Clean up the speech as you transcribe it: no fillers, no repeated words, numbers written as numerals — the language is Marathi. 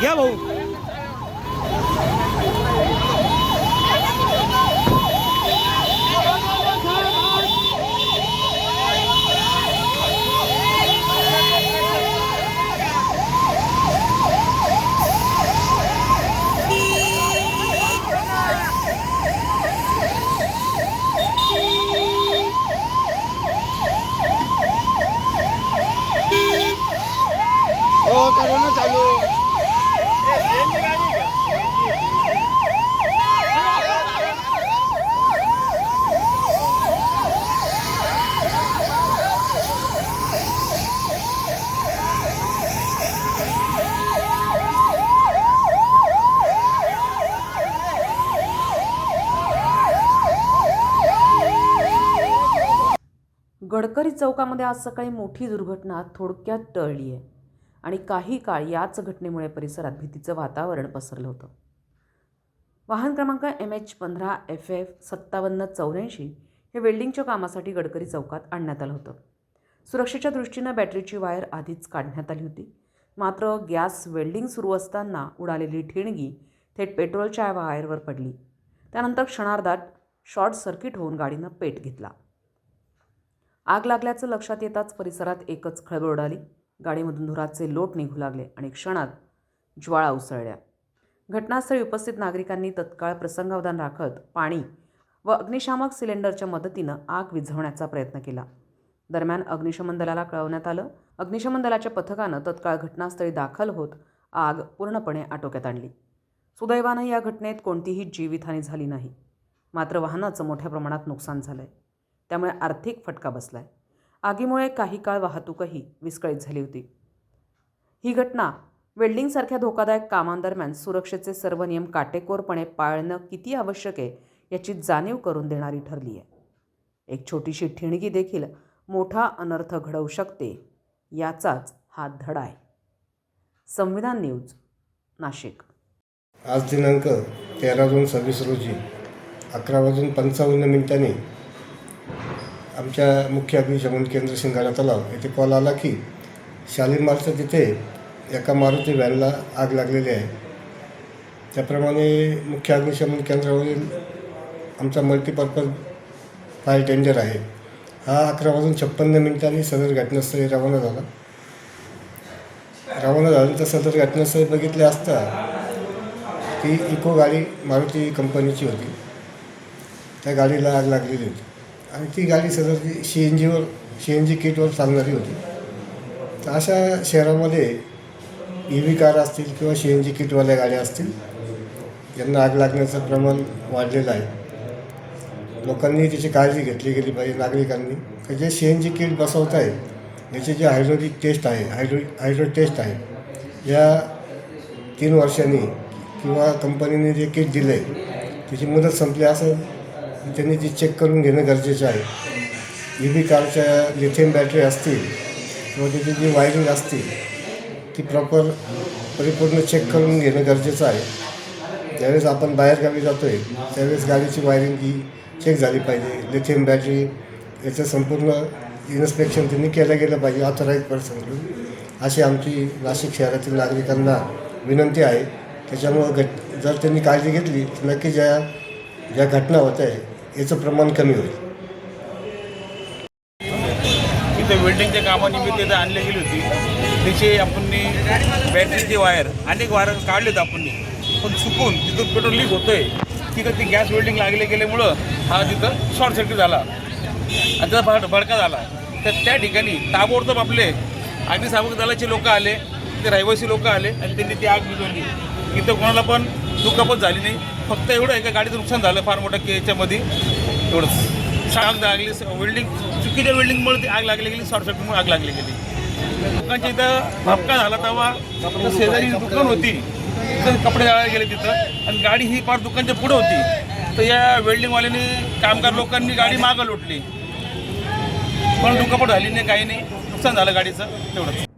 या भाऊ. हो करो ना चालू. गडकरी चौकामध्ये आज सकाळी मोठी दुर्घटना थोडक्यात टळली आहे आणि काही काळ याच घटनेमुळे परिसरात भीतीचं वातावरण पसरलं होतं. वाहन क्रमांक MH15FF5784 हे वेल्डिंगच्या कामासाठी गडकरी चौकात आणण्यात आलं होतं. सुरक्षेच्या दृष्टीनं बॅटरीची वायर आधीच काढण्यात आली होती. मात्र गॅस वेल्डिंग सुरू असताना उडालेली ठिणगी थेट पेट्रोलच्या वायरवर पडली. त्यानंतर क्षणार्धात शॉर्ट सर्किट होऊन गाडीनं पेट घेतला. आग लागल्याचं लक्षात येताच परिसरात एकच खळबळ उडाली. गाडीमधून धुराचे लोट निघू लागले आणि क्षणात ज्वाळा उसळल्या. घटनास्थळी उपस्थित नागरिकांनी तत्काळ प्रसंगावधान राखत पाणी व अग्निशामक सिलेंडरच्या मदतीनं आग विझवण्याचा प्रयत्न केला. दरम्यान अग्निशमन दलाला कळवण्यात आलं. अग्निशमन दलाच्या पथकानं तत्काळ घटनास्थळी दाखल होत आग पूर्णपणे आटोक्यात आणली. सुदैवानं या घटनेत कोणतीही जीवितहानी झाली नाही. मात्र वाहनाचं मोठ्या प्रमाणात नुकसान झालंय. त्यामुळे आर्थिक फटका बसलाय. आगीमुळे काही काळ वाहतूकही विस्कळीत झाली होती. ही घटना वेल्डिंगसारख्या धोकादायक कामांदरम्यान सुरक्षेचे सर्व नियम काटेकोरपणे पाळणं किती आवश्यक आहे याची जाणीव करून देणारी ठरली आहे. एक छोटीशी ठिणगी देखील मोठा अनर्थ घडवू शकते याचाच हा धडा आहे. संविधान न्यूज, नाशिक. आज दिनांक 13/2/26 रोजी 11:55 आमच्या मुख्य अग्निशमन केंद्र शिंगाडा तलाव येथे कॉल आला की शालिमारच्या तिथे एका मारुती व्हॅनला आग लागलेली आहे. त्याप्रमाणे मुख्य अग्निशमन केंद्रावरील आमचा मल्टीपर्पज फायर टेंडर आहे हा 11:56 सदर घटनास्थळी रवाना झाल्यानंतर सदर घटनास्थळी बघितले असता ती इको गाडी मारुती कंपनीची होती. त्या गाडीला आग लागलेली होती आणि ती गाडी सदर CNG किटवर चालणारी होती. तर अशा शहरामध्ये EV कार असतील किंवा CNG किटवाल्या गाड्या असतील यांना आग लागण्याचं प्रमाण वाढलेलं आहे. लोकांनी त्याची काळजी घेतली गेली पाहिजे. नागरिकांनी की जे CNG किट बसवत आहेत याची जी हायड्रोलिक टेस्ट आहे हायड्रो टेस्ट आहे या 3 वर्षांनी किंवा कंपनीने जे किट दिलं आहे त्याची मुदत संपली असं त्यांनी ती चेक करून घेणं गरजेचं आहे. EV कारच्या लिथियम बॅटरी असतील किंवा त्याची जी वायरिंग असतील ती परिपूर्ण चेक करून घेणं गरजेचं आहे. ज्यावेळेस आपण बाहेरगावी जातो आहे त्यावेळेस गाडीची वायरिंग ही चेक झाली पाहिजे. लिथियम बॅटरी याचं संपूर्ण इन्स्पेक्शन त्यांनी केलं गेलं पाहिजे ऑथराईज पर्सनकडून अशी आमची नाशिक शहरातील नागरिकांना विनंती आहे. त्याच्यामुळं जर त्यांनी काळजी घेतली तर नक्की ज्या घटना होत आहे याचं प्रमाण कमी होईल. इथे वेल्डिंगच्या कामानिमित्त इथं आणली गेली होती. त्याची आपण बॅटरीची वायर अनेक वायर काढलेत आपण पण चुकून तिथून पेट्रोल लीक होतोय. तिथं ती गॅस वेल्डिंग लागले गेल्यामुळं हा तिथं शॉर्ट सर्किट झाला आणि त्याचा भडका झाला. तर त्या ठिकाणी ताबडतोब आपले अग्निशामक दलाचे लोक आले, ते रहिवासी लोक आले आणि त्यांनी ती आग विझवली. इथं कोणाला पण दुखापत झाली नाही. फक्त एवढं आहे का गाडीचं नुकसान झालं फार मोठं याच्यामध्ये एवढंच. आग लागली वेल्डिंग चुकीच्या वेल्डिंगमुळे ती आग लागली गेली. शॉर्ट सर्किटमुळे आग लागली गेली. लोकांच्या इथं भपका झाला तेव्हा शेजारी दुकान होती तिथं कपडे जाळायला गेले तिथं आणि गाडी ही फार दुकानच्या पुढे होती. तर या वेल्डिंगवाल्यांनी कामगार लोकांनी गाडी मागं लुटली पण दुखापत झाली नाही काही नाही. नुकसान झालं गाडीचं तेवढंच.